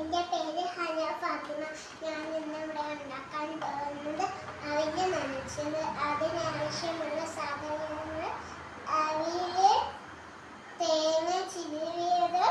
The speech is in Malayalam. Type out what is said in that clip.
എൻ്റെ പേര് ഹന ഫാത്തിമ. ഞാൻ ഇന്നിവിടെ ഉണ്ടാക്കാൻ പോകുന്നത് അവില് നനച്ചത്. അതിനാവശ്യമുള്ള സാധനങ്ങൾ: അവില്, തേങ്ങ ചിരവിയത്,